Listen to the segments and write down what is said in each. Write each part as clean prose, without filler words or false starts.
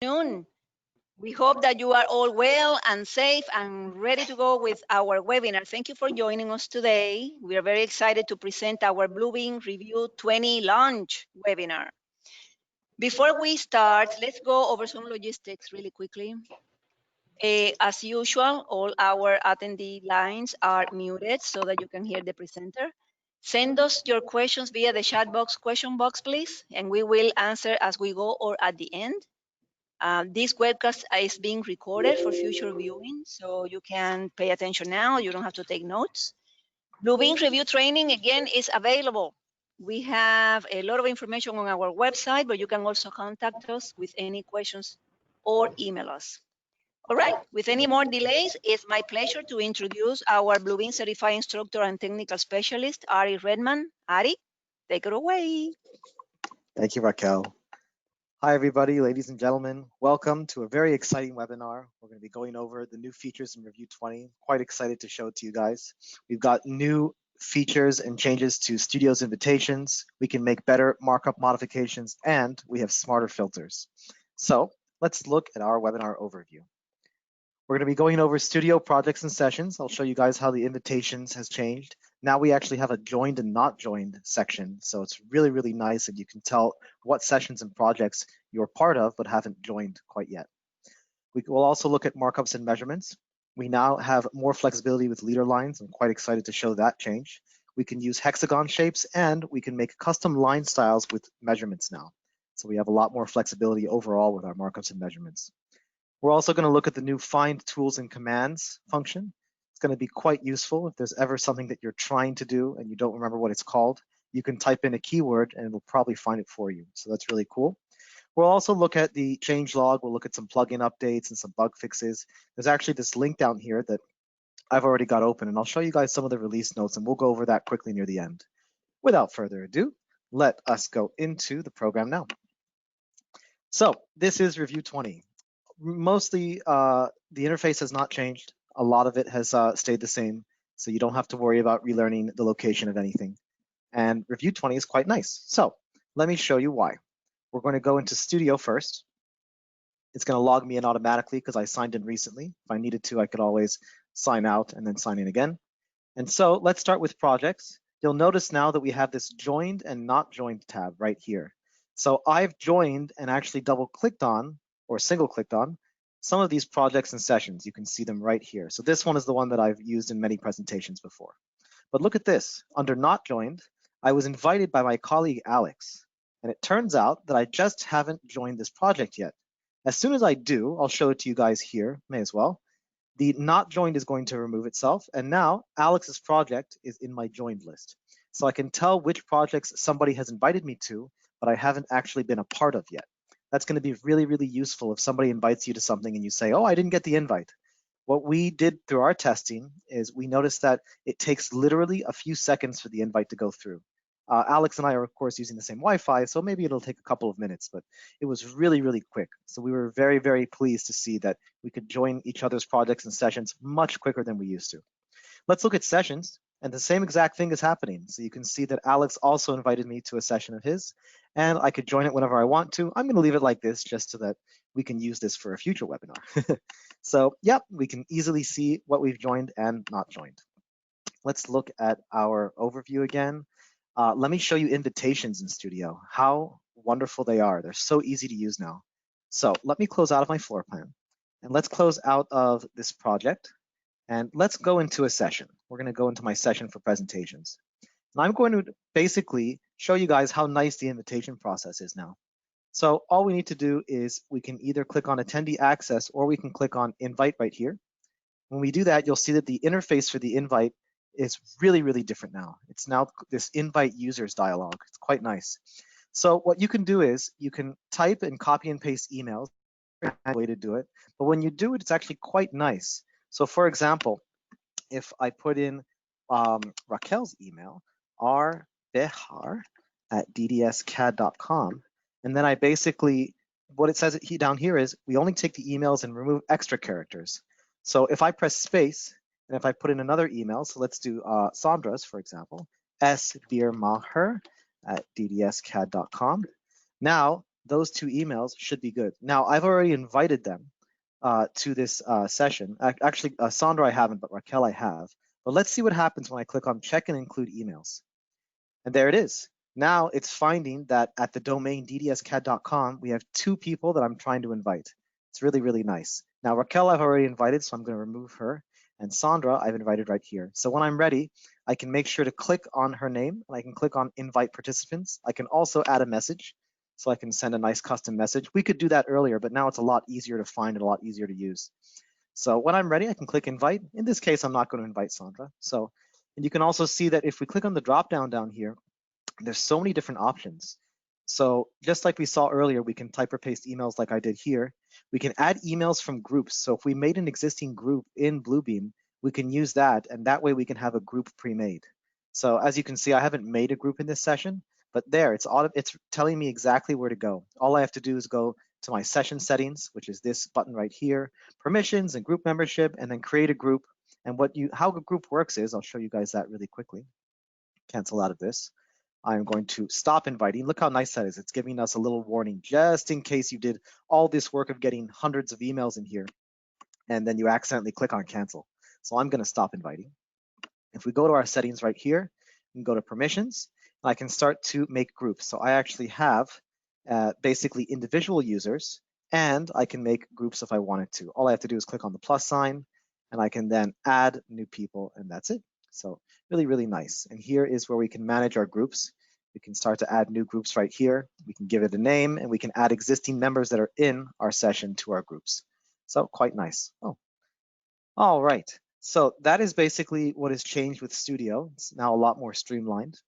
Afternoon. We hope that you are all well and safe and ready to go with our webinar. Thank you for joining us today. We are very excited to present our Bluebeam Revu 20 launch webinar. Before we start, let's go over some logistics really quickly. As usual, all our attendee lines are muted so that you can hear the presenter. Send us your questions via the chat box, question box, please, and we will answer as we go or at the end. This webcast is being recorded for future viewing, so you can pay attention now. You don't have to take notes. Bluebeam Revu training, again, is available. We have a lot of information on our website, but you can also contact us with any questions or email us. All right, with any more delays, it's my pleasure to introduce our Bluebeam Certified Instructor and Technical Specialist, Ari Rejtman. Ari, take it away. Thank you, Raquel. Hi, everybody, ladies and gentlemen. Welcome to a very exciting webinar. We're going to be going over the new features in Revu 20. Quite excited to show it to you guys. We've got new features and changes to Studio's invitations. We can make better markup modifications, and we have smarter filters. So let's look at our webinar overview. We're going to be going over Studio projects and sessions. I'll show you guys how the invitations has changed. Now we actually have a joined and not joined section. So it's really, really nice and you can tell what sessions and projects you're part of but haven't joined quite yet. We will also look at markups and measurements. We now have more flexibility with leader lines. I'm quite excited to show that change. We can use hexagon shapes and we can make custom line styles with measurements now. So we have a lot more flexibility overall with our markups and measurements. We're also going to look at the new find tools and commands function. It's going to be quite useful if there's ever something that you're trying to do and you don't remember what it's called. You can type in a keyword and it'll probably find it for you. So that's really cool. We'll also look at the change log. We'll look at some plugin updates and some bug fixes. There's actually this link down here that I've already got open, and I'll show you guys some of the release notes, and we'll go over that quickly near the end. Without further ado, let us go into the program now. So this is Revu 20. Mostly the interface has not changed. A lot of it has stayed the same, so you don't have to worry about relearning the location of anything. And Revu 20 is quite nice. So let me show you why. We're going to go into Studio first. It's going to log me in automatically because I signed in recently. If I needed to, I could always sign out and then sign in again. And so let's start with projects. You'll notice now that we have this joined and not joined tab right here. So I've joined and actually double clicked on or single clicked on some of these projects and sessions. You can see them right here. So this one is the one that I've used in many presentations before. But look at this, under not joined, I was invited by my colleague Alex, and it turns out that I just haven't joined this project yet. As soon as I do, I'll show it to you guys here, may as well. The not joined is going to remove itself, and now Alex's project is in my joined list. So I can tell which projects somebody has invited me to, but I haven't actually been a part of yet. That's going to be really, really useful if somebody invites you to something and you say, oh, I didn't get the invite. What we did through our testing is we noticed that it takes literally a few seconds for the invite to go through. Alex and I are, of course, using the same Wi-Fi, so maybe it'll take a couple of minutes, but it was really, really quick. So we were very, very pleased to see that we could join each other's projects and sessions much quicker than we used to. Let's look at sessions. And the same exact thing is happening. So you can see that Alex also invited me to a session of his, and I could join it whenever I want to. I'm going to leave it like this just so that we can use this for a future webinar. So yeah, we can easily see what we've joined and not joined. Let's look at our overview again. Let me show you invitations in Studio, how wonderful they are. They're so easy to use now. So let me close out of my floor plan, and let's close out of this project. And let's go into a session. We're going to go into my session for presentations. And I'm going to basically show you guys how nice the invitation process is now. So all we need to do is we can either click on attendee access or we can click on invite right here. When we do that, you'll see that the interface for the invite is really, really different now. It's now this invite users dialog. It's quite nice. So what you can do is you can type and copy and paste emails. Way to do it. But when you do it, it's actually quite nice. So for example, if I put in Raquel's email, rbejar@ddscad.com, and then I basically, what it says down here is we only take the emails and remove extra characters. So if I press space, and if I put in another email, so let's do Sandra's, for example, sbiermacher@ddscad.com. Now, those 2 emails should be good. Now, I've already invited them to this session. Actually, Sandra I haven't, but Raquel I have. But let's see what happens when I click on check and include emails. And there it is. Now it's finding that at the domain DDSCAD.com, we have 2 people that I'm trying to invite. It's really, really nice. Now, Raquel I've already invited, so I'm going to remove her. And Sandra I've invited right here. So when I'm ready, I can make sure to click on her name, and I can click on invite participants. I can also add a message, so I can send a nice custom message. We could do that earlier, but now it's a lot easier to find and a lot easier to use. So when I'm ready, I can click invite. In this case, I'm not going to invite Sandra. So, and you can also see that if we click on the drop down down here, there's so many different options. So just like we saw earlier, we can type or paste emails like I did here. We can add emails from groups. So if we made an existing group in Bluebeam, we can use that, and that way we can have a group pre-made. So as you can see, I haven't made a group in this session, but there, it's telling me exactly where to go. All I have to do is go to my session settings, which is this button right here, permissions and group membership, and then create a group. And how a group works is, I'll show you guys that really quickly. Cancel out of this. I'm going to stop inviting. Look how nice that is. It's giving us a little warning just in case you did all this work of getting hundreds of emails in here and then you accidentally click on cancel. So I'm going to stop inviting. If we go to our settings right here and go to permissions, I can start to make groups. So I actually have basically individual users, and I can make groups if I wanted to. All I have to do is click on the plus sign, and I can then add new people, and that's it. So really, really nice. And here is where we can manage our groups. We can start to add new groups right here. We can give it a name, and we can add existing members that are in our session to our groups. So quite nice. Oh, all right. So that is basically what has changed with Studio. It's now a lot more streamlined.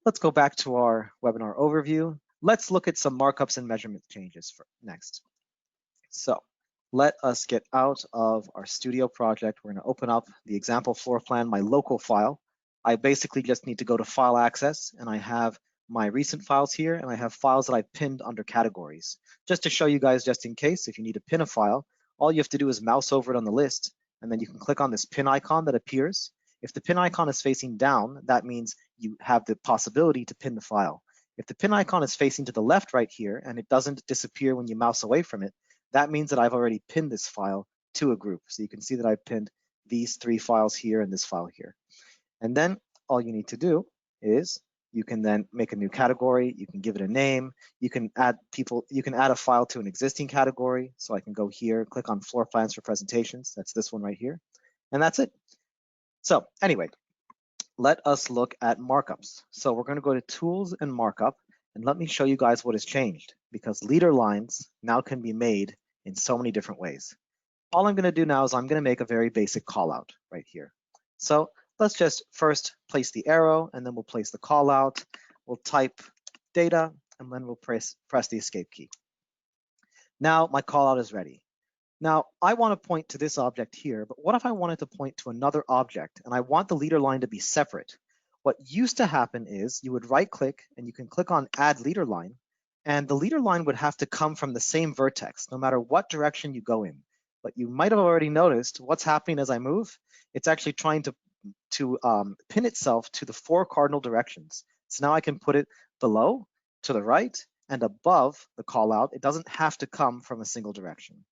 Let's go back to our webinar overview. Let's look at some markups and measurement changes next. So let us get out of our Studio project. We're going to open up the example floor plan, my local file. I basically just need to go to File Access, and I have my recent files here, and I have files that I pinned under categories. Just to show you guys, just in case, if you need to pin a file, all you have to do is mouse over it on the list, and then you can click on this pin icon that appears. If the pin icon is facing down, that means you have the possibility to pin the file. If the pin icon is facing to the left right here, and it doesn't disappear when you mouse away from it, that means that I've already pinned this file to a group. So you can see that I've pinned these 3 files here and this file here. And then all you need to do is you can then make a new category. You can give it a name. You can add a file to an existing category. So I can go here, click on floor plans for presentations. That's this one right here. And that's it. So anyway, let us look at markups. So we're going to go to Tools and Markup, and let me show you guys what has changed, because leader lines now can be made in so many different ways. All I'm going to do now is I'm going to make a very basic callout right here. So let's just first place the arrow, and then we'll place the callout. We'll type data, and then we'll press the escape key. Now my callout is ready. Now, I want to point to this object here, but what if I wanted to point to another object and I want the leader line to be separate? What used to happen is you would right click and you can click on add leader line, and the leader line would have to come from the same vertex no matter what direction you go in. But you might have already noticed what's happening as I move. It's actually trying to pin itself to the 4 cardinal directions. So now I can put it below, to the right, and above the callout. It doesn't have to come from a single direction.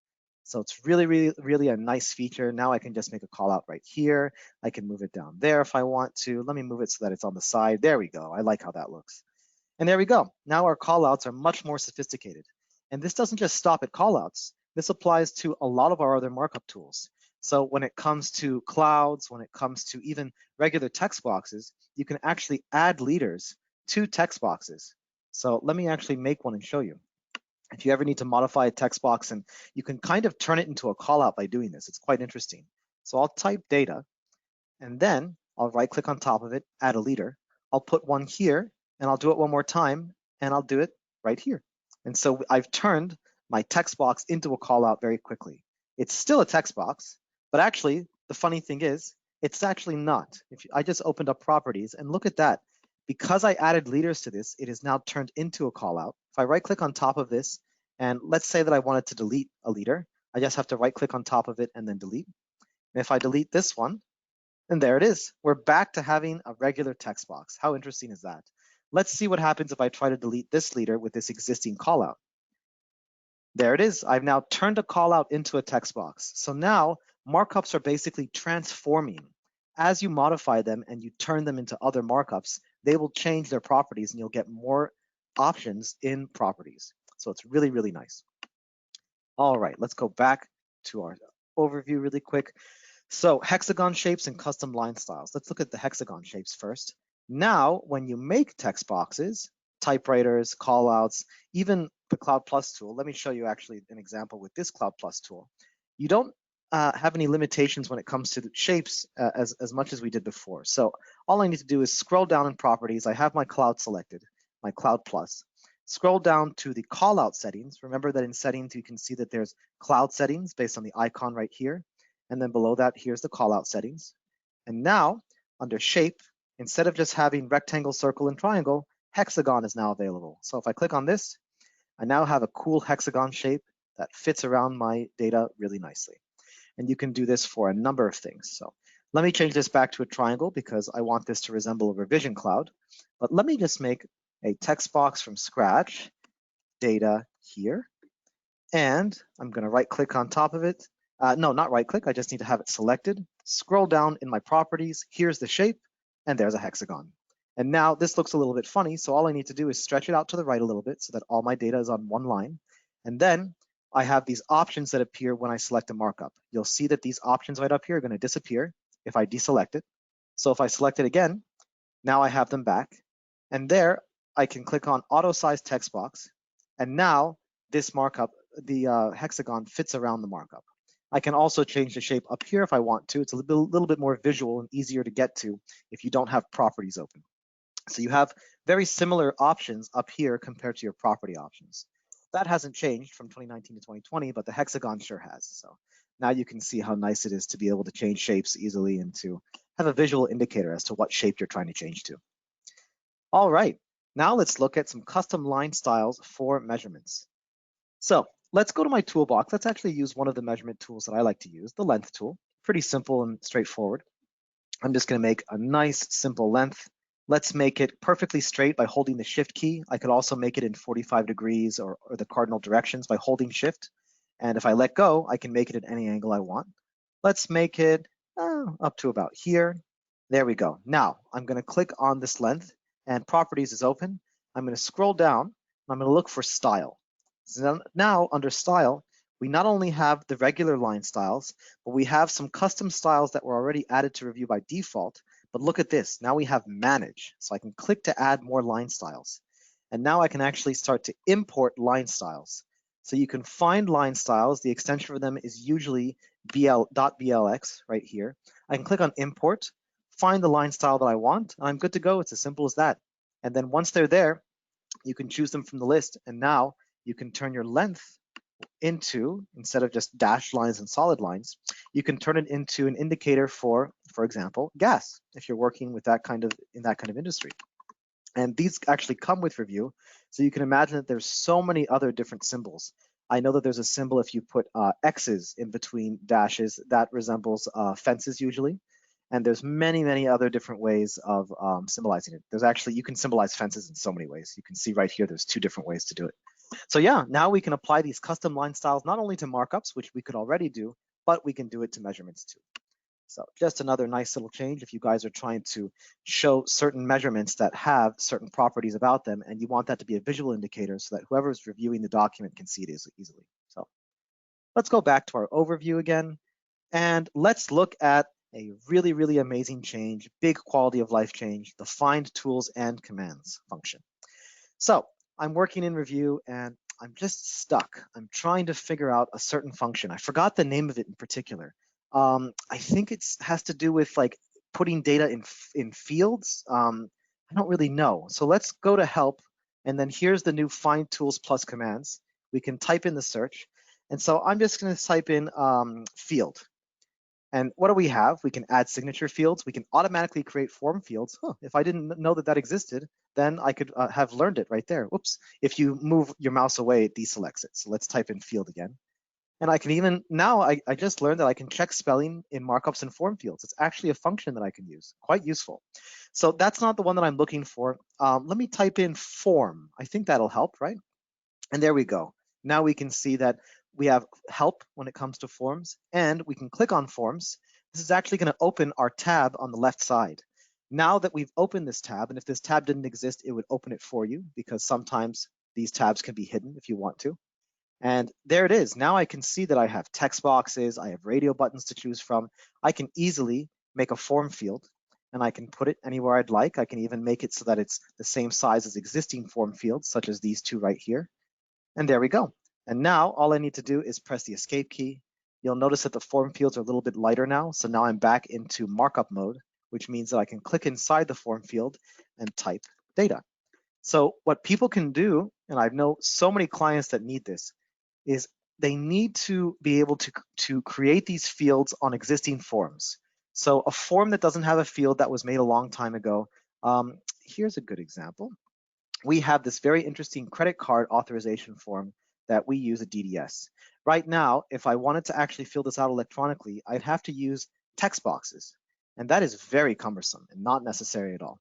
So it's really, really, really a nice feature. Now I can just make a call out right here. I can move it down there if I want to. Let me move it so that it's on the side. There we go. I like how that looks. And there we go. Now our call outs are much more sophisticated. And this doesn't just stop at call outs. This applies to a lot of our other markup tools. So when it comes to clouds, when it comes to even regular text boxes, you can actually add leaders to text boxes. So let me actually make one and show you. If you ever need to modify a text box, and you can kind of turn it into a callout by doing this. It's quite interesting. So I'll type data, and then I'll right click on top of it, add a leader. I'll put one here, and I'll do it one more time, and I'll do it right here. And so I've turned my text box into a callout very quickly. It's still a text box, but actually the funny thing is, it's actually not. I just opened up properties, and look at that. Because I added leaders to this, it is now turned into a callout. If I right click on top of this, and let's say that I wanted to delete a leader, I just have to right click on top of it and then delete. And if I delete this one, then there it is. We're back to having a regular text box. How interesting is that? Let's see what happens if I try to delete this leader with this existing callout. There it is. I've now turned a callout into a text box. So now markups are basically transforming. As you modify them and you turn them into other markups, they will change their properties and you'll get more options in properties. So it's really, really nice. All right, let's go back to our overview really quick. So hexagon shapes and custom line styles. Let's look at the hexagon shapes first. Now, when you make text boxes, typewriters, callouts, even the Cloud Plus tool, let me show you actually an example with this Cloud Plus tool. You don't have any limitations when it comes to the shapes as much as we did before. So all I need to do is scroll down in properties. I have my cloud selected, my Cloud Plus. Scroll down to the callout settings. Remember that in settings, you can see that there's cloud settings based on the icon right here. And then below that, here's the callout settings. And now under shape, instead of just having rectangle, circle, and triangle, hexagon is now available. So if I click on this, I now have a cool hexagon shape that fits around my data really nicely. And you can do this for a number of things. So let me change this back to a triangle because I want this to resemble a revision cloud. But let me just make a text box from scratch, data here. And I'm going to right click on top of it. No, not right click. I just need to have it selected. Scroll down in my properties. Here's the shape, and there's a hexagon. And now this looks a little bit funny. So all I need to do is stretch it out to the right a little bit so that all my data is on one line. And then I have these options that appear when I select a markup. You'll see that these options right up here are going to disappear if I deselect it. So if I select it again, now I have them back. And there I can click on auto size text box. And now this markup, the hexagon, fits around the markup. I can also change the shape up here if I want to. It's a little bit more visual and easier to get to if you don't have properties open. So you have very similar options up here compared to your property options. That hasn't changed from 2019 to 2020, but the hexagon sure has. So now you can see how nice it is to be able to change shapes easily and to have a visual indicator as to what shape you're trying to change to. All right, now let's look at some custom line styles for measurements. So let's go to my toolbox. Let's actually use one of the measurement tools that I like to use, the length tool. Pretty simple and straightforward. I'm just going to make a nice simple length. Let's make it perfectly straight by holding the shift key. I could also make it in 45 degrees or the cardinal directions by holding shift. And if I let go, I can make it at any angle I want. Let's make it up to about here. There we go. Now I'm going to click on this length and properties is open. I'm going to scroll down and I'm going to look for style. So now under style, we not only have the regular line styles, but we have some custom styles that were already added to review by default. But look at this, now we have manage. So I can click to add more line styles. And now I can actually start to import line styles. So you can find line styles. The extension for them is usually .blx right here. I can click on import, find the line style that I want, and I'm good to go. It's as simple as that. And then once they're there, you can choose them from the list. And now you can turn your length into, instead of just dashed lines and solid lines, you can turn it into an indicator for example, gas, if you're working with that kind of in that kind of industry. And these actually come with review. So you can imagine that there's so many other different symbols. I know that there's a symbol if you put X's in between dashes that resembles fences usually. And there's many, many other different ways of symbolizing it. There's actually, you can symbolize fences in so many ways. You can see right here, there's 2 different ways to do it. So yeah, now we can apply these custom line styles not only to markups, which we could already do, but we can do it to measurements too. So just another nice little change if you guys are trying to show certain measurements that have certain properties about them, and you want that to be a visual indicator so that whoever is reviewing the document can see it easily. So let's go back to our overview again, and let's look at a really, really amazing change, big quality of life change, the find tools and commands function. So I'm working in review and I'm just stuck. I'm trying to figure out a certain function. I forgot the name of it in particular. I think it has to do with like putting data in fields. I don't really know. So let's go to help. And then here's the new find tools plus commands. We can type in the search. And so I'm just going to type in field. And what do we have? We can add signature fields. We can automatically create form fields. If I didn't know that that existed, then I could have learned it right there. Whoops. If you move your mouse away, it deselects it. So let's type in field again. And I can even, now I just learned that I can check spelling in markups and form fields. It's actually a function that I can use, quite useful. So that's not the one that I'm looking for. Let me type in form. I think that'll help, right? And there we go. Now we can see that we have help when it comes to forms, and we can click on forms. This is actually going to open our tab on the left side. Now that we've opened this tab, and if this tab didn't exist, it would open it for you, because sometimes these tabs can be hidden if you want to. And there it is. Now I can see that I have text boxes, I have radio buttons to choose from. I can easily make a form field, and I can put it anywhere I'd like. I can even make it so that it's the same size as existing form fields, such as these two right here. And there we go. And now all I need to do is press the escape key. You'll notice that the form fields are a little bit lighter now. So now I'm back into markup mode, which means that I can click inside the form field and type data. So what people can do, and I know so many clients that need this, is they need to be able to create these fields on existing forms. So a form that doesn't have a field that was made a long time ago. Here's a good example. We have this very interesting credit card authorization form that we use at DDS. Right now, if I wanted to actually fill this out electronically, I'd have to use text boxes. And that is very cumbersome and not necessary at all.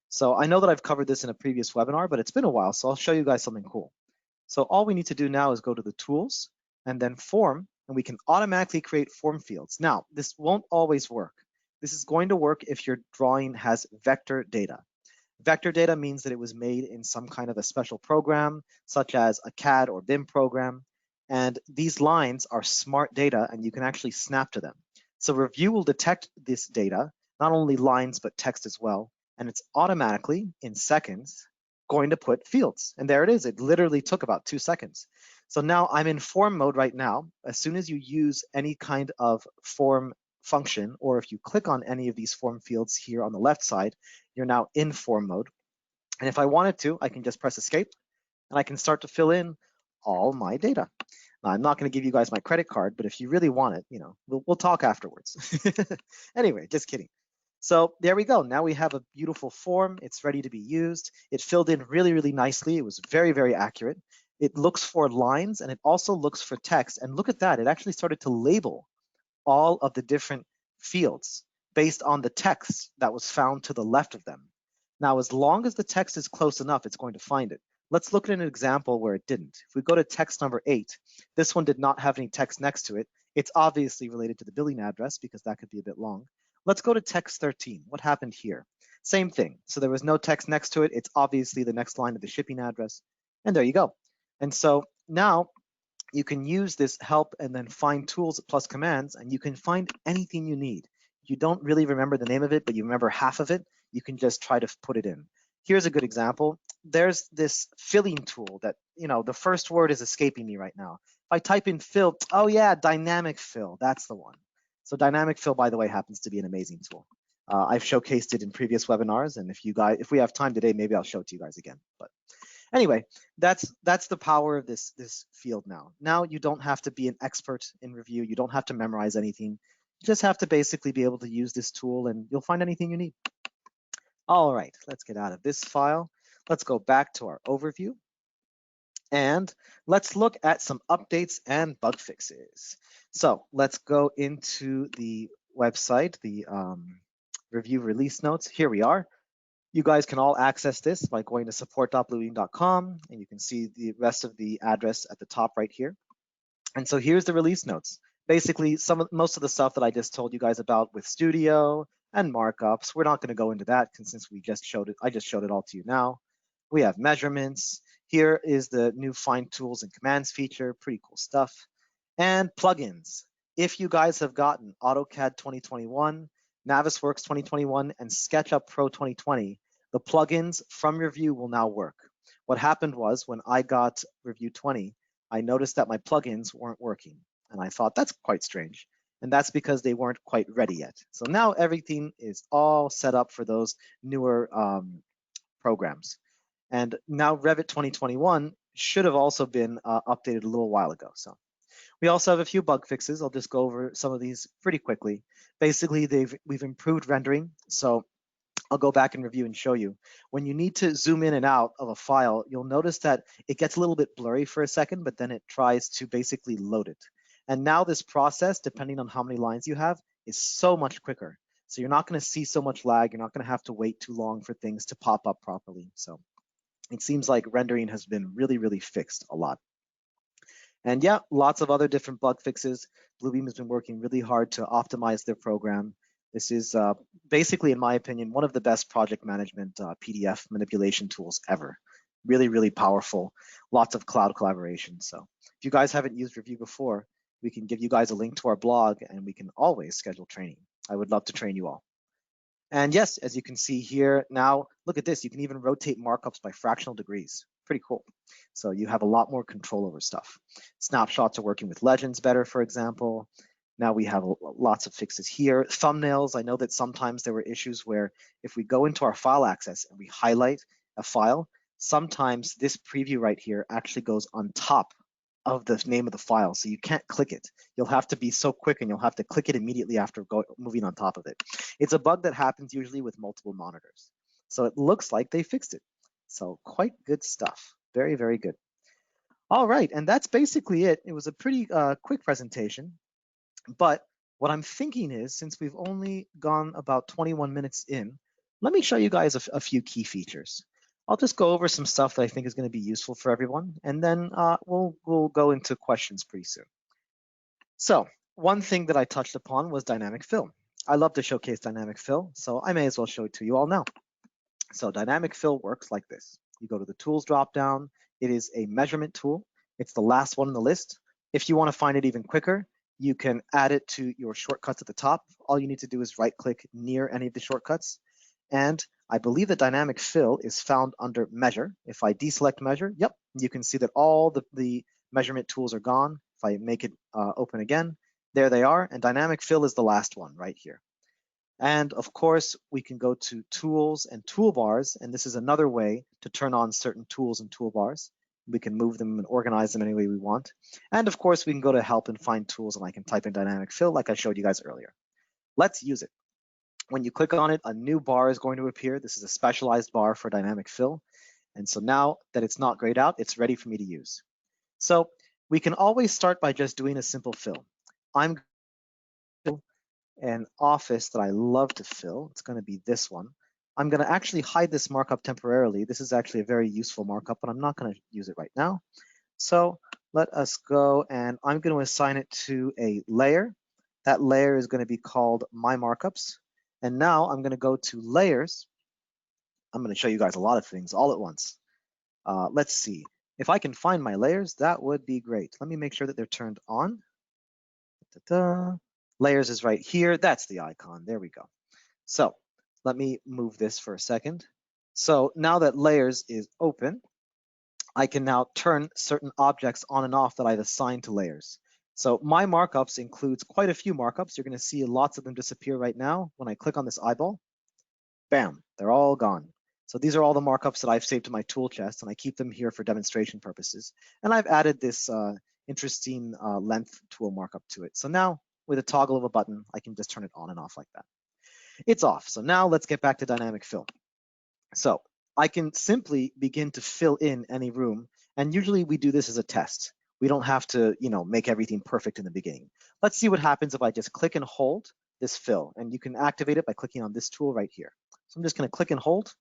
So I know that I've covered this in a previous webinar, but it's been a while, so I'll show you guys something cool. So all we need to do now is go to the tools and then form, and we can automatically create form fields. Now, this won't always work. This is going to work if your drawing has vector data. Vector data means that it was made in some kind of a special program, such as a CAD or BIM program. And these lines are smart data, and you can actually snap to them. So Revu will detect this data, not only lines, but text as well. And it's automatically, in seconds, going to put fields. And there it is. It literally took about 2 seconds. So now I'm in form mode right now. As soon as you use any kind of form function, or if you click on any of these form fields here on the left side, you're now in form mode. And if I wanted to, I can just press escape, and I can start to fill in all my data. Now, I'm not going to give you guys my credit card, but if you really want it, we'll talk afterwards. Anyway, just kidding. So there we go. Now we have a beautiful form. It's ready to be used. It filled in really, really nicely. It was very, very accurate. It looks for lines, and it also looks for text. And look at that. It actually started to label all of the different fields based on the text that was found to the left of them. Now, as long as the text is close enough, it's going to find it. Let's look at an example where it didn't. If we go to text number 8, this one did not have any text next to it. It's obviously related to the billing address because that could be a bit long. Let's go to text 13. What happened here? Same thing. So there was no text next to it. It's obviously the next line of the shipping address. And there you go. And so now you can use this help and then find tools plus commands, and you can find anything you need. You don't really remember the name of it, but you remember half of it. You can just try to put it in. Here's a good example. There's this filling tool that, the first word is escaping me right now. If I type in fill, oh yeah, dynamic fill, that's the one. So dynamic fill, by the way, happens to be an amazing tool. I've showcased it in previous webinars, and if we have time today, maybe I'll show it to you guys again. But anyway, that's the power of this field now. Now you don't have to be an expert in Revu. You don't have to memorize anything. You just have to basically be able to use this tool, and you'll find anything you need. All right, let's get out of this file. Let's go back to our overview. And let's look at some updates and bug fixes. So let's go into the website, the Revu release notes. Here we are. You guys can all access this by going to support.bluebeam.com, and you can see the rest of the address at the top right here. And so here's the release notes. Basically, most of the stuff that I just told you guys about with Studio and markups. We're not going to go into that since we just showed it. I just showed it all to you now. We have measurements. Here is the new Find Tools and Commands feature. Pretty cool stuff. And plugins. If you guys have gotten AutoCAD 2021, Navisworks 2021, and SketchUp Pro 2020, the plugins from Revu will now work. What happened was when I got Revu 20, I noticed that my plugins weren't working. And I thought, that's quite strange. And that's because they weren't quite ready yet. So now everything is all set up for those newer programs. And now Revit 2021 should have also been updated a little while ago. So we also have a few bug fixes. I'll just go over some of these pretty quickly. Basically, we've improved rendering. So I'll go back and review and show you. When you need to zoom in and out of a file, you'll notice that it gets a little bit blurry for a second, but then it tries to basically load it. And now this process, depending on how many lines you have, is so much quicker. So you're not going to see so much lag. You're not going to have to wait too long for things to pop up properly. So it seems like rendering has been really, really fixed a lot. And yeah, lots of other different bug fixes. Bluebeam has been working really hard to optimize their program. This is basically, in my opinion, one of the best project management PDF manipulation tools ever. Really, really powerful. Lots of cloud collaboration. So if you guys haven't used Revu before, we can give you guys a link to our blog and we can always schedule training. I would love to train you all. And yes, as you can see here, now look at this. You can even rotate markups by fractional degrees. Pretty cool. So you have a lot more control over stuff. Snapshots are working with legends better, for example. Now we have lots of fixes here. Thumbnails, I know that sometimes there were issues where if we go into our file access and we highlight a file, sometimes this preview right here actually goes on top of the name of the file, so you can't click it. You'll have to be so quick and you'll have to click it immediately after moving on top of it. It's a bug that happens usually with multiple monitors. So it looks like they fixed it. So quite good stuff. Very, very good. All right, and that's basically it. It was a pretty quick presentation, but what I'm thinking is, since we've only gone about 21 minutes in, let me show you guys a few key features. I'll just go over some stuff that I think is going to be useful for everyone, and then we'll go into questions pretty soon. So one thing that I touched upon was dynamic fill. I love to showcase dynamic fill, so I may as well show it to you all now. So dynamic fill works like this. You go to the tools dropdown. It is a measurement tool. It's the last one on the list. If you want to find it even quicker, you can add it to your shortcuts at the top. All you need to do is right click near any of the shortcuts. And I believe that dynamic fill is found under measure. If I deselect measure, yep, you can see that all the measurement tools are gone. If I make it open again, there they are. And dynamic fill is the last one right here. And of course, we can go to tools and toolbars, and this is another way to turn on certain tools and toolbars. We can move them and organize them any way we want. And of course, we can go to help and find tools, and I can type in dynamic fill like I showed you guys earlier. Let's use it. When you click on it, a new bar is going to appear. This is a specialized bar for dynamic fill. And so now that it's not grayed out, it's ready for me to use. So we can always start by just doing a simple fill. I'm an office that I love to fill. It's going to be this one. I'm going to actually hide this markup temporarily. This is actually a very useful markup, but I'm not going to use it right now. So let us go, and I'm going to assign it to a layer. That layer is going to be called My Markups. And now I'm going to go to Layers. I'm going to show you guys a lot of things all at once. Let's see. If I can find my layers, that would be great. Let me make sure that they're turned on. Da-da. Layers is right here. That's the icon. There we go. So let me move this for a second. So now that layers is open, I can now turn certain objects on and off that I've assigned to layers. So my markups includes quite a few markups. You're going to see lots of them disappear right now. When I click on this eyeball, bam, they're all gone. So these are all the markups that I've saved to my tool chest, and I keep them here for demonstration purposes. And I've added this interesting length tool markup to it. So now with a toggle of a button, I can just turn it on and off like that. It's off. So now let's get back to dynamic fill. So I can simply begin to fill in any room. And usually we do this as a test. We don't have to, make everything perfect in the beginning. Let's see what happens if I just click and hold this fill. And you can activate it by clicking on this tool right here. So I'm just going to click and hold.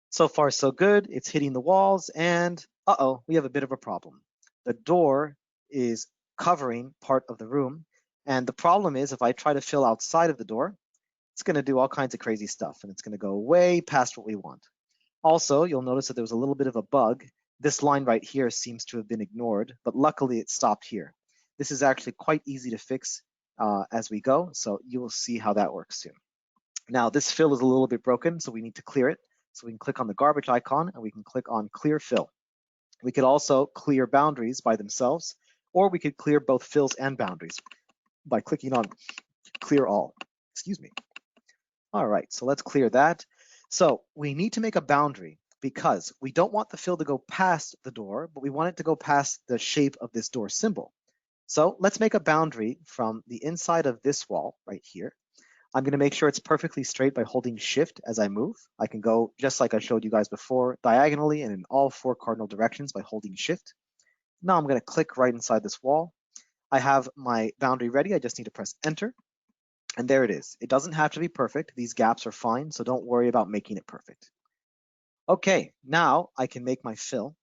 So far, so good. It's hitting the walls. And uh-oh, we have a bit of a problem. The door is covering part of the room. And the problem is if I try to fill outside of the door, it's going to do all kinds of crazy stuff, and it's going to go way past what we want. Also, you'll notice that there was a little bit of a bug. This line right here seems to have been ignored, but luckily it stopped here. This is actually quite easy to fix as we go, so you will see how that works soon. Now, this fill is a little bit broken, so we need to clear it. So we can click on the garbage icon, and we can click on Clear Fill. We could also clear boundaries by themselves, or we could clear both fills and boundaries by clicking on Clear All. Excuse me. All right, so let's clear that. So we need to make a boundary because we don't want the fill to go past the door, but we want it to go past the shape of this door symbol. So let's make a boundary from the inside of this wall right here. I'm going to make sure it's perfectly straight by holding Shift as I move. I can go, just like I showed you guys before, diagonally and in all 4 cardinal directions by holding Shift. Now I'm going to click right inside this wall. I have my boundary ready. I just need to press enter. And there it is. It doesn't have to be perfect. These gaps are fine, so don't worry about making it perfect. Okay, now I can make my fill.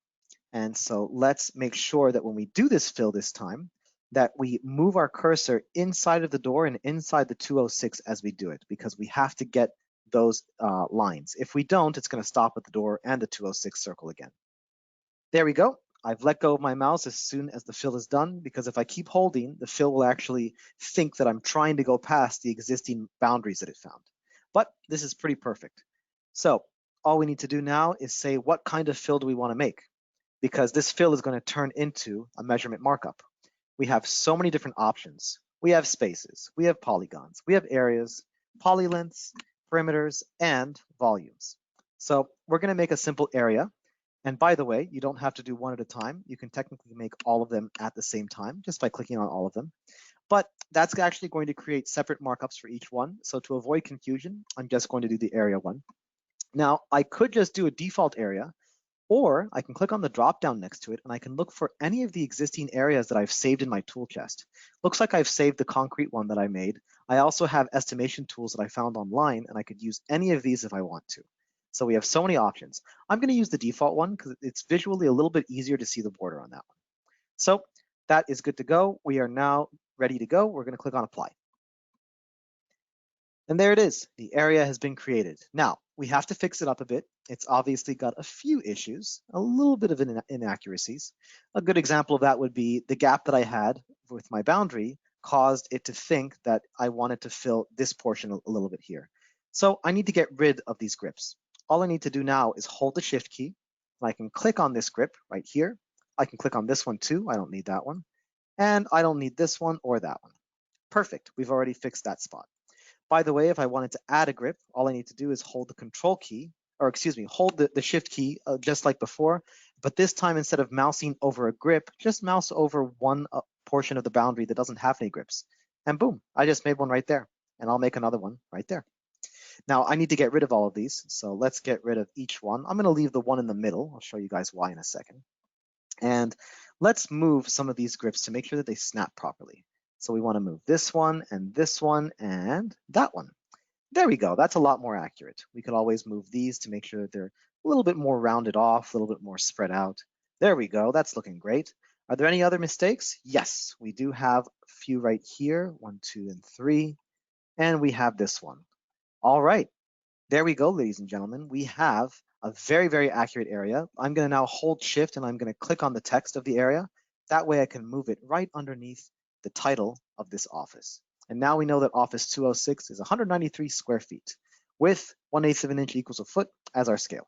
And so let's make sure that when we do this fill this time, that we move our cursor inside of the door and inside the 206 as we do it, because we have to get those lines. If we don't, it's going to stop at the door and the 206 circle again. There we go. I've let go of my mouse as soon as the fill is done, because if I keep holding, the fill will actually think that I'm trying to go past the existing boundaries that it found. But this is pretty perfect. So all we need to do now is say what kind of fill do we want to make, because this fill is going to turn into a measurement markup. We have so many different options. We have spaces, we have polygons, we have areas, polylengths, perimeters, and volumes. So we're going to make a simple area. And by the way, you don't have to do one at a time. You can technically make all of them at the same time just by clicking on all of them. But that's actually going to create separate markups for each one. So to avoid confusion, I'm just going to do the area one. Now, I could just do a default area, or I can click on the drop down next to it and I can look for any of the existing areas that I've saved in my tool chest. Looks like I've saved the concrete one that I made. I also have estimation tools that I found online, and I could use any of these if I want to. So we have so many options. I'm going to use the default one because it's visually a little bit easier to see the border on that one. So that is good to go. We are now ready to go. We're going to click on apply. And there it is. The area has been created. Now, we have to fix it up a bit. It's obviously got a few issues, a little bit of inaccuracies. A good example of that would be the gap that I had with my boundary caused it to think that I wanted to fill this portion a little bit here. So I need to get rid of these grips. All I need to do now is hold the shift key, and I can click on this grip right here. I can click on this one too. I don't need that one. And I don't need this one or that one. Perfect. We've already fixed that spot. By the way, if I wanted to add a grip, all I need to do is hold the control key, or excuse me, hold the shift key just like before, but this time instead of mousing over a grip, just mouse over one portion of the boundary that doesn't have any grips. And boom, I just made one right there, and I'll make another one right there. Now I need to get rid of all of these, so let's get rid of each one. I'm going to leave the one in the middle. I'll show you guys why in a second. And let's move some of these grips to make sure that they snap properly. So we want to move this one and that one. There we go. That's a lot more accurate. We could always move these to make sure that they're a little bit more rounded off, a little bit more spread out. There we go. That's looking great. Are there any other mistakes? Yes, we do have a few right here. 1, 2, and 3. And we have this one. All right. There we go, ladies and gentlemen. We have a very, very accurate area. I'm going to now hold shift and I'm going to click on the text of the area. That way I can move it right underneath the title of this office. And now we know that office 206 is 193 square feet with 1/8 of an inch equals a foot as our scale.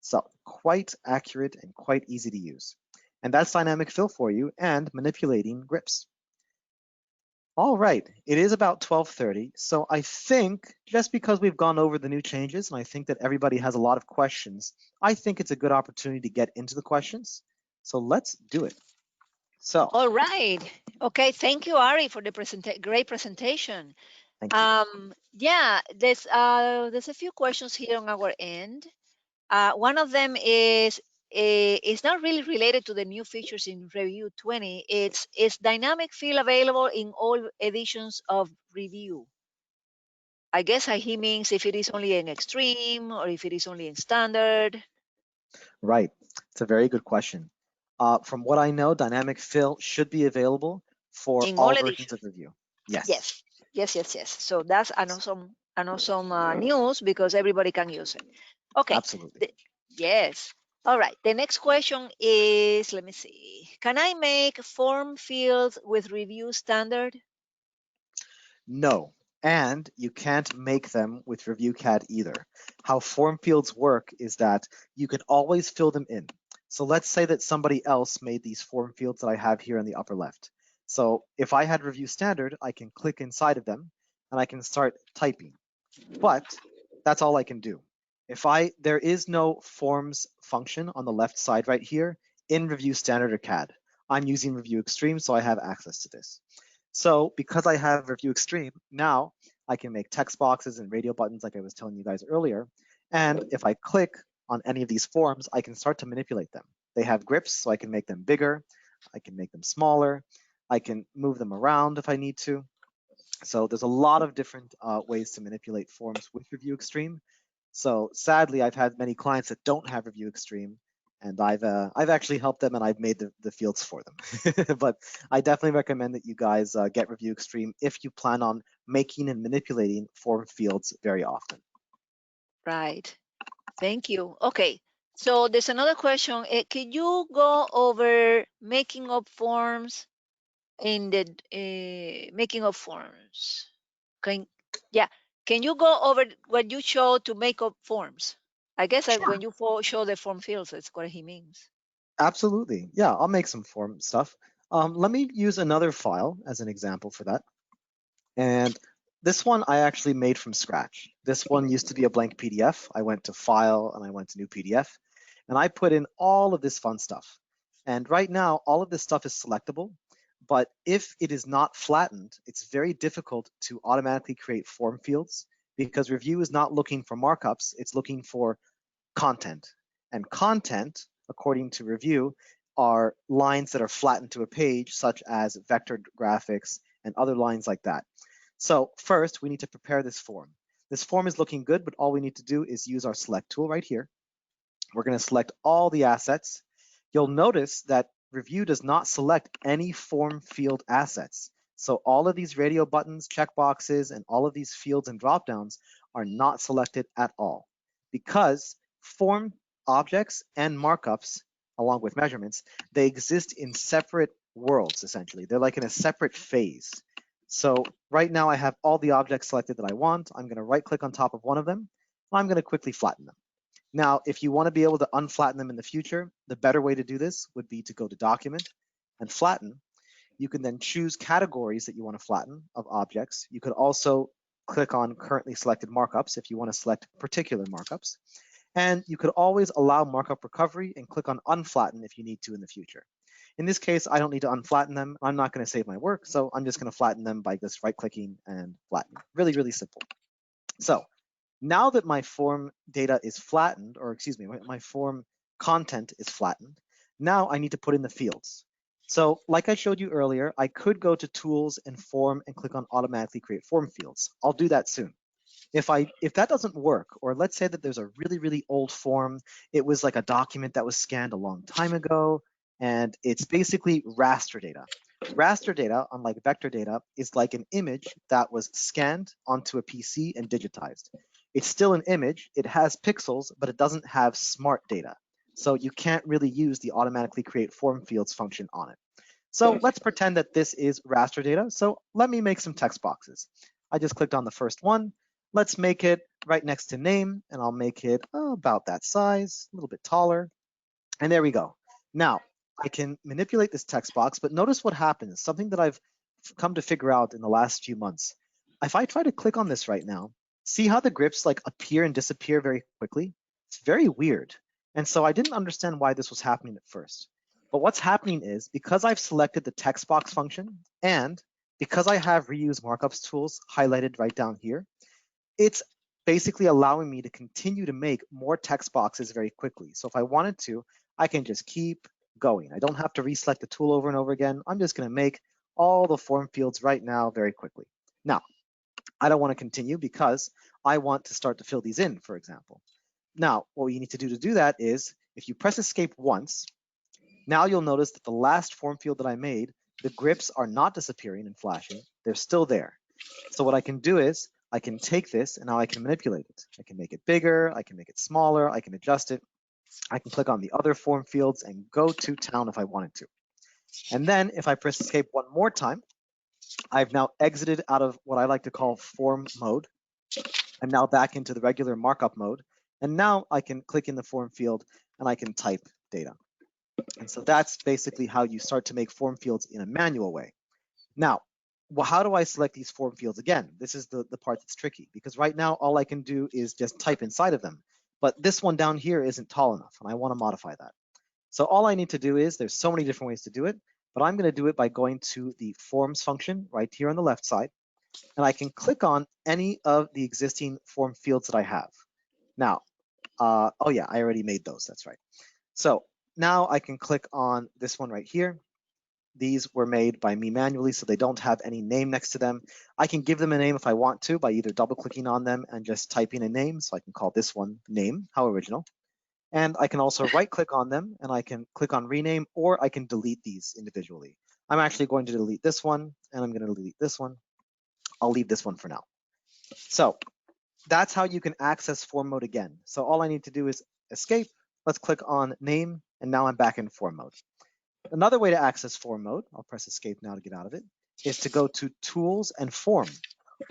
So quite accurate and quite easy to use. And that's dynamic fill for you and manipulating grips. All right, it is about 12:30. So I think just because we've gone over the new changes and I think that everybody has a lot of questions, I think it's a good opportunity to get into the questions. So let's do it. So. All right. Okay. Thank you, Ari, for the great presentation. Thank you. Yeah, there's a few questions here on our end. One of them is it's not really related to the new features in Review 20. Is dynamic fill available in all editions of Review? I guess he means if it is only in Extreme or if it is only in Standard. Right. It's a very good question. From what I know, dynamic fill should be available for in all versions editions of Review. Yes. Yes. So that's an awesome news because everybody can use it. Okay. Absolutely. Yes. All right. The next question is, let me see. Can I make form fields with Review Standard? No. And you can't make them with ReviewCAD either. How form fields work is that you can always fill them in. So let's say that somebody else made these form fields that I have here in the upper left. So if I had Review Standard, I can click inside of them and I can start typing. But that's all I can do. There is no forms function on the left side right here in Review Standard or CAD. I'm using Review Extreme, so I have access to this. So because I have Review Extreme, now I can make text boxes and radio buttons like I was telling you guys earlier. And if I click on any of these forms, I can start to manipulate them. They have grips, so I can make them bigger. I can make them smaller. I can move them around if I need to. So there's a lot of different ways to manipulate forms with Review Extreme. So sadly, I've had many clients that don't have Review Extreme, and I've actually helped them and I've made the fields for them. But I definitely recommend that you guys get Review Extreme if you plan on making and manipulating form fields very often. Right. Thank you. Okay. So there's another question. Can you go over making up forms in the making of forms? Yeah. Can you go over what you show to make up forms? I guess Sure. when you show the form fields, that's what he means. Absolutely. Yeah, I'll make some form stuff. Let me use another file as an example for that. And this one I actually made from scratch. This one used to be a blank PDF. I went to File and I went to New PDF. And I put in all of this fun stuff. And right now, all of this stuff is selectable. But if it is not flattened, it's very difficult to automatically create form fields because Review is not looking for markups. It's looking for content. And content, according to Review, are lines that are flattened to a page, such as vector graphics and other lines like that. So first, we need to prepare this form. This form is looking good, but all we need to do is use our select tool right here. We're going to select all the assets. You'll notice that Review does not select any form field assets. So all of these radio buttons, checkboxes, and all of these fields and dropdowns are not selected at all because form objects and markups, along with measurements, they exist in separate worlds, essentially. They're like in a separate phase. So right now I have all the objects selected that I want. I'm going to right click on top of one of them. I'm going to quickly flatten them. Now, if you want to be able to unflatten them in the future, the better way to do this would be to go to Document and Flatten. You can then choose categories that you want to flatten of objects. You could also click on Currently Selected Markups if you want to select particular markups. And you could always allow markup recovery and click on Unflatten if you need to in the future. In this case, I don't need to unflatten them. I'm not going to save my work, so I'm just going to flatten them by just right-clicking and flatten. Really, really simple. So now that my form data is flattened, or excuse me, my form content is flattened, now I need to put in the fields. So like I showed you earlier, I could go to Tools and Form and click on Automatically Create Form Fields. I'll do that soon. If that doesn't work, or let's say that there's a really, really old form, it was like a document that was scanned a long time ago, and it's basically raster data. Raster data, unlike vector data, is like an image that was scanned onto a PC and digitized. It's still an image, it has pixels, but it doesn't have smart data. So you can't really use the automatically create form fields function on it. So let's pretend that this is raster data. So let me make some text boxes. I just clicked on the first one. Let's make it right next to name, and I'll make it about that size, a little bit taller. And there we go. Now, I can manipulate this text box, but notice what happens, something that I've come to figure out in the last few months. If I try to click on this right now, see how the grips like appear and disappear very quickly? It's very weird. And so I didn't understand why this was happening at first. But what's happening is because I've selected the text box function and because I have reuse markups tools highlighted right down here, it's basically allowing me to continue to make more text boxes very quickly. So if I wanted to, I can just keep going. I don't have to reselect the tool over and over again. I'm just going to make all the form fields right now very quickly. Now, I don't want to continue because I want to start to fill these in, for example. Now, what you need to do that is if you press escape once, now you'll notice that the last form field that I made, the grips are not disappearing and flashing. They're still there. So what I can do is I can take this and now I can manipulate it. I can make it bigger, I can make it smaller, I can adjust it. I can click on the other form fields and go to town if I wanted to. And then if I press escape one more time, I've now exited out of what I like to call form mode. I'm now back into the regular markup mode. And now I can click in the form field and I can type data. And so that's basically how you start to make form fields in a manual way. Now, well, how do I select these form fields again? This is the part that's tricky because right now all I can do is just type inside of them. But this one down here isn't tall enough and I want to modify that. So all I need to do is, there's so many different ways to do it, but I'm going to do it by going to the forms function right here on the left side. And I can click on any of the existing form fields that I have. Now, oh yeah, I already made those, that's right. So now I can click on this one right here. These were made by me manually, so they don't have any name next to them. I can give them a name if I want to by either double-clicking on them and just typing a name. So I can call this one name, how original. And I can also right-click on them, and I can click on rename, or I can delete these individually. I'm actually going to delete this one, and I'm going to delete this one. I'll leave this one for now. So that's how you can access form mode again. So all I need to do is escape. Let's click on name, and now I'm back in form mode. Another way to access form mode, I'll press escape now to get out of it, is to go to tools and form.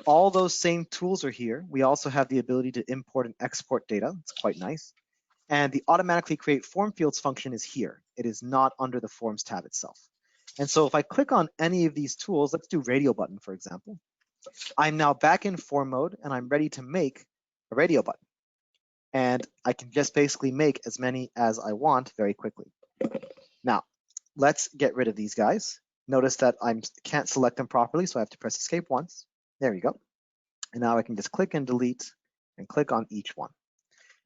All those same tools are here. We also have the ability to import and export data. It's quite nice. And the automatically create form fields function is here. It is not under the forms tab itself. And so if I click on any of these tools, let's do radio button, for example. I'm now back in form mode, and I'm ready to make a radio button. And I can just basically make as many as I want very quickly. Now, let's get rid of these guys. Notice that I can't select them properly, so I have to press escape once. There we go. And now I can just click and delete and click on each one.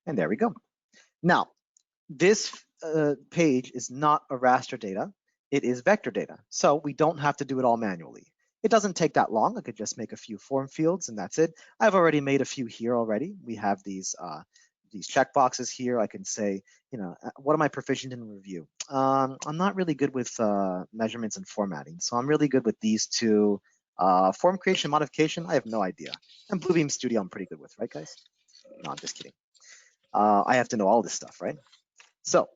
And there we go. Now, this page is not a raster data. It is vector data. So we don't have to do it all manually. It doesn't take that long. I could just make a few form fields and that's it. I've already made a few here already. We have these checkboxes here. I can say, what am I proficient in review? I'm not really good with measurements and formatting. So I'm really good with these two. Form creation, modification, I have no idea. And Bluebeam Studio, I'm pretty good with, right, guys? No, I'm just kidding. I have to know all this stuff, right? So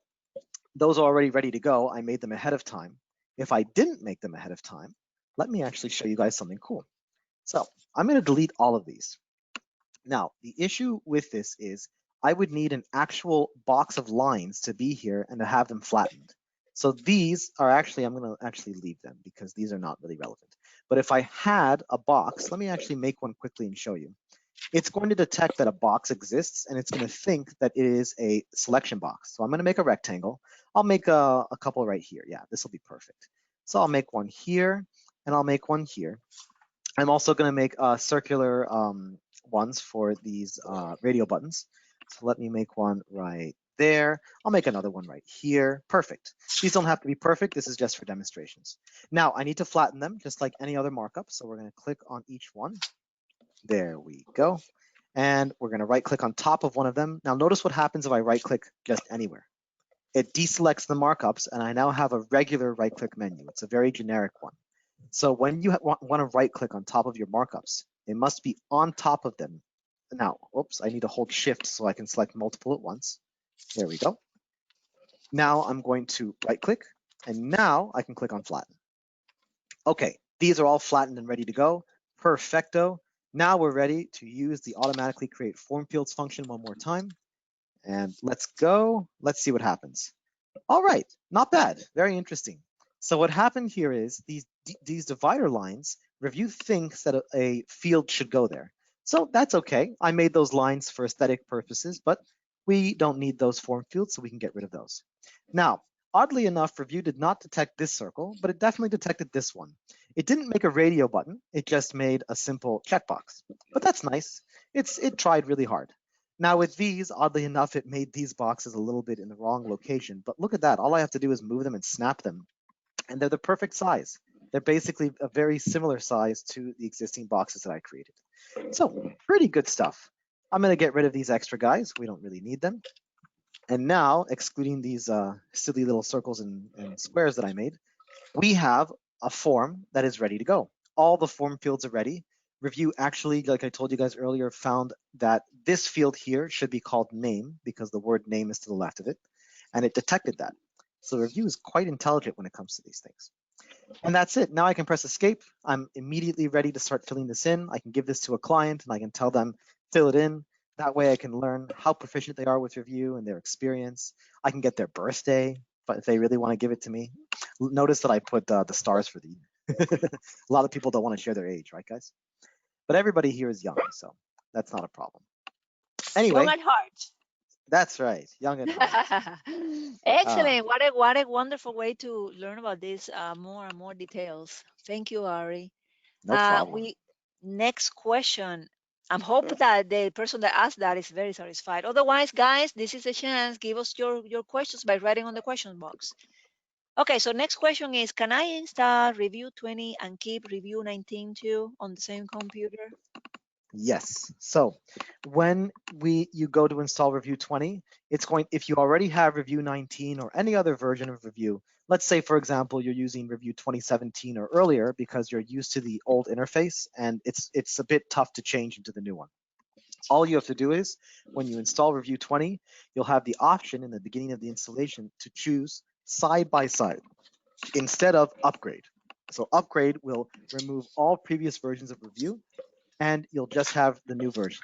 those are already ready to go. I made them ahead of time. If I didn't make them ahead of time, let me actually show you guys something cool. So I'm going to delete all of these. Now, the issue with this is I would need an actual box of lines to be here and to have them flattened. So these are actually, I'm going to actually leave them because these are not really relevant. But if I had a box, let me actually make one quickly and show you. It's going to detect that a box exists, and it's going to think that it is a selection box. So I'm going to make a rectangle. I'll make a couple right here. Yeah, this will be perfect. So I'll make one here, and I'll make one here. I'm also going to make circular ones for these radio buttons. So let me make one right there. I'll make another one right here. Perfect. These don't have to be perfect. This is just for demonstrations. Now, I need to flatten them just like any other markup. So we're going to click on each one. There we go. And we're going to right click on top of one of them. Now notice what happens if I right click just anywhere. It deselects the markups, and I now have a regular right click menu. It's a very generic one. So when you want to right click on top of your markups, they must be on top of them. Now, oops, I need to hold shift so I can select multiple at once. There we go. Now I'm going to right click, and now I can click on flatten. Okay, these are all flattened and ready to go. Perfecto. Now we're ready to use the automatically create form fields function one more time. And let's go. Let's see what happens. All right, not bad. Very interesting. So what happened here is these divider lines, Review thinks that a field should go there. So that's okay. I made those lines for aesthetic purposes, but we don't need those form fields, so we can get rid of those. Now, oddly enough, Review did not detect this circle, but it definitely detected this one. It didn't make a radio button. It just made a simple checkbox. But that's nice. It tried really hard. Now with these, oddly enough, it made these boxes a little bit in the wrong location. But look at that. All I have to do is move them and snap them. And they're the perfect size. They're basically a very similar size to the existing boxes that I created. So pretty good stuff. I'm going to get rid of these extra guys. We don't really need them. And now, excluding these silly little circles and squares that I made, we have a form that is ready to go. All the form fields are ready. Review actually, like I told you guys earlier, found that this field here should be called name because the word name is to the left of it, and it detected that. So Review is quite intelligent when it comes to these things. And that's it. Now I can press escape. I'm immediately ready to start filling this in. I can give this to a client and I can tell them, fill it in. That way I can learn how proficient they are with Review and their experience. I can get their birthday, but if they really want to give it to me. Notice that I put the stars for the year. A lot of people don't want to share their age, right, guys? But everybody here is young, so that's not a problem. Anyway. Young at heart. That's right, young at heart. Excellent. What a wonderful way to learn about this more and more details. Thank you, Ari. No problem. Next question. I'm hoping that the person that asked that is very satisfied. Otherwise, guys, this is a chance. Give us your questions by writing on the question box. Okay, so next question is, can I install Review 20 and keep Review 19 too on the same computer? Yes. So when you go to install Review 20, it's going, if you already have Review 19 or any other version of Review, let's say, for example, you're using Review 2017 or earlier because you're used to the old interface and it's a bit tough to change into the new one. All you have to do is, when you install Review 20, you'll have the option in the beginning of the installation to choose side by side instead of upgrade. So upgrade will remove all previous versions of Review and you'll just have the new version.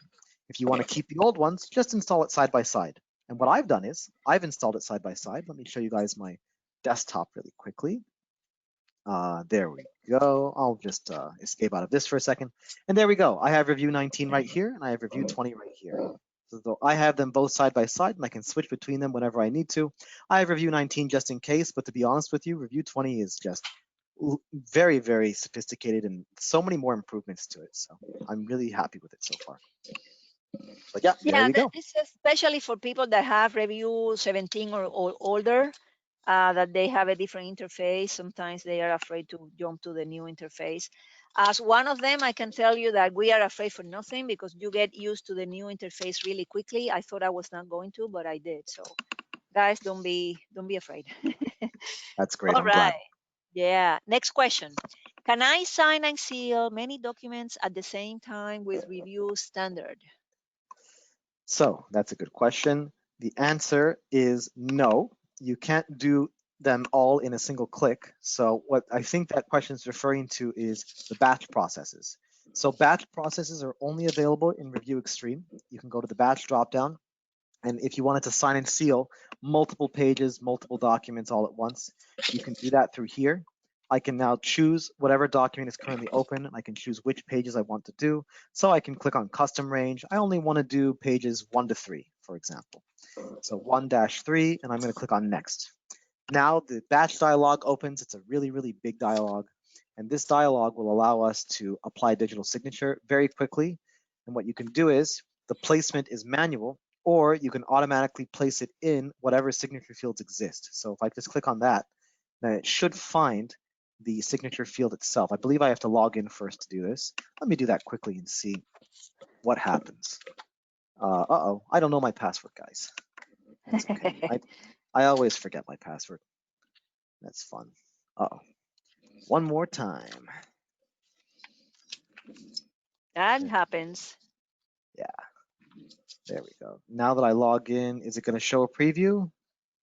If you want to keep the old ones, just install it side by side. And what I've done is I've installed it side by side. Let me show you guys my desktop really quickly. There we go. I'll just escape out of this for a second. And there we go. I have Review 19 right here, and I have Review 20 right here. So I have them both side by side, and I can switch between them whenever I need to. I have Review 19 just in case, but to be honest with you, Review 20 is just very, very sophisticated and so many more improvements to it. So I'm really happy with it so far. But yeah, there you go. This is especially for people that have Review 17 or older, that they have a different interface. Sometimes they are afraid to jump to the new interface. As one of them, I can tell you that we are afraid for nothing because you get used to the new interface really quickly. I thought I was not going to, but I did. So guys, don't be afraid. That's great. All I'm glad. right. Yeah. Next question. Can I sign and seal many documents at the same time with Review Standard? So that's a good question. The answer is no. You can't do them all in a single click. So what I think that question is referring to is the batch processes. So batch processes are only available in Review Extreme. You can go to the batch dropdown, and if you wanted to sign and seal multiple pages, multiple documents all at once, you can do that through here. I can now choose whatever document is currently open. I can choose which pages I want to do. So I can click on custom range. I only want to do pages 1 to 3, for example. So 1-3, and I'm going to click on next. Now the batch dialog opens. It's a really, really big dialog. And this dialog will allow us to apply digital signature very quickly. And what you can do is the placement is manual, or you can automatically place it in whatever signature fields exist. So if I just click on that, then it should find the signature field itself. I believe I have to log in first to do this. Let me do that quickly and see what happens. Uh-oh, I don't know my password, guys. That's okay. I always forget my password. That's fun. Uh-oh. One more time. That happens. Yeah. There we go. Now that I log in, is it going to show a preview?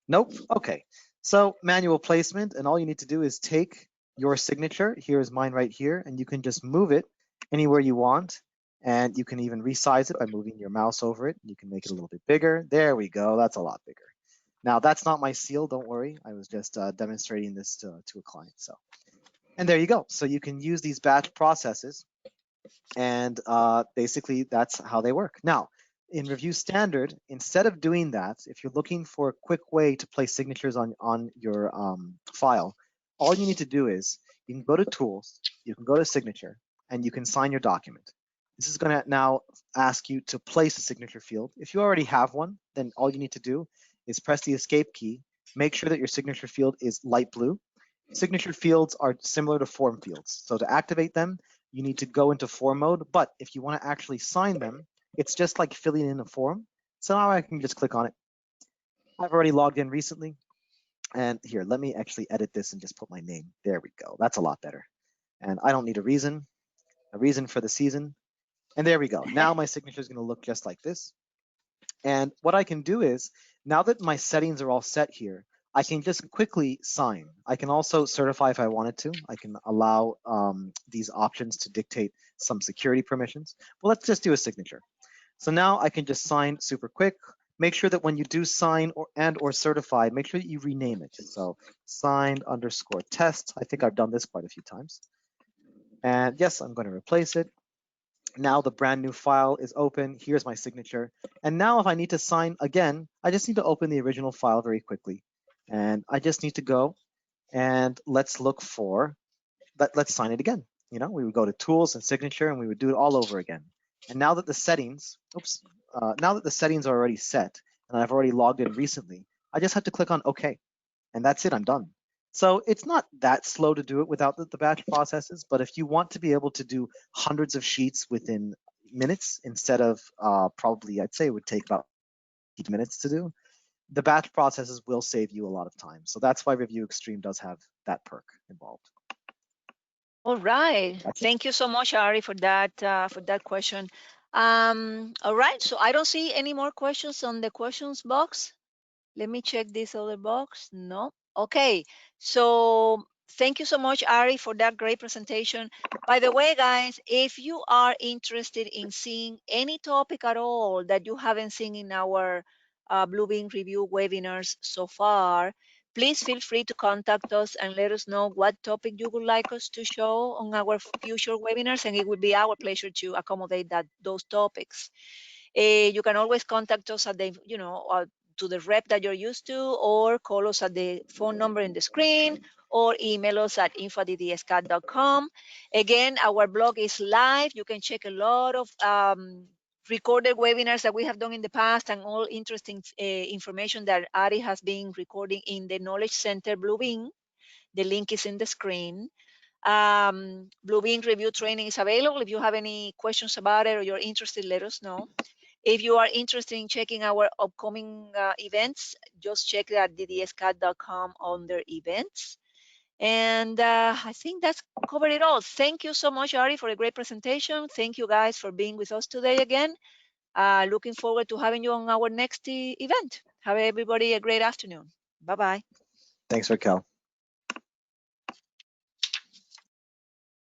Nope. Okay. So manual placement, and all you need to do is take your signature. Here's mine right here, and you can just move it anywhere you want. And you can even resize it by moving your mouse over it. You can make it a little bit bigger. There we go. That's a lot bigger. Now that's not my seal. Don't worry. I was just demonstrating this to a client. So, and there you go. So you can use these batch processes, and basically that's how they work. Now, in Review Standard, instead of doing that, if you're looking for a quick way to place signatures on your file, all you need to do is you can go to Tools, you can go to Signature, and you can sign your document. This is going to now ask you to place a signature field. If you already have one, then all you need to do is press the Escape key, make sure that your signature field is light blue. Signature fields are similar to form fields. So to activate them, you need to go into form mode. But if you want to actually sign them, it's just like filling in a form. So now I can just click on it. I've already logged in recently. And here, let me actually edit this and just put my name. There we go. That's a lot better. And I don't need a reason for the season. And there we go. Now my signature is going to look just like this. And what I can do is, now that my settings are all set here, I can just quickly sign. I can also certify if I wanted to. I can allow these options to dictate some security permissions. Well, let's just do a signature. So now I can just sign super quick. Make sure that when you do sign or certify, make sure that you rename it. So signed_test. I think I've done this quite a few times. And yes, I'm going to replace it. Now the brand new file is open. Here's my signature. And now if I need to sign again, I just need to open the original file very quickly. And I just need to go and let's look for, let's sign it again. You know, we would go to Tools and Signature and we would do it all over again. And now that the settings, now that the settings are already set and I've already logged in recently, I just have to click on OK. And that's it, I'm done. So it's not that slow to do it without the batch processes, but if you want to be able to do hundreds of sheets within minutes instead of probably, I'd say it would take about 8 minutes to do, the batch processes will save you a lot of time. So that's why Review Extreme does have that perk involved. All right. Thank you so much, Ari, for that question. All right. So I don't see any more questions on the questions box. Let me check this other box. No. Okay. So thank you so much, Ari, for that great presentation. By the way, guys, if you are interested in seeing any topic at all that you haven't seen in our Bluebeam Review webinars so far, please feel free to contact us and let us know what topic you would like us to show on our future webinars, and it will be our pleasure to accommodate those topics. You can always contact us at the, to the rep that you're used to, or call us at the phone number in the screen, or email us at info@ddscad.com. Again, our blog is live. You can check a lot of recorded webinars that we have done in the past, and all interesting information that Ari has been recording in the Knowledge Center Bluebeam. The link is in the screen. Bluebeam Review training is available. If you have any questions about it or you're interested, let us know. If you are interested in checking our upcoming events, just check at ddscad.com under events. And I think that's covered it all. Thank you so much, Ari, for a great presentation. Thank you guys for being with us today again. Looking forward to having you on our next event. Have everybody a great afternoon. Bye-bye. Thanks, Raquel.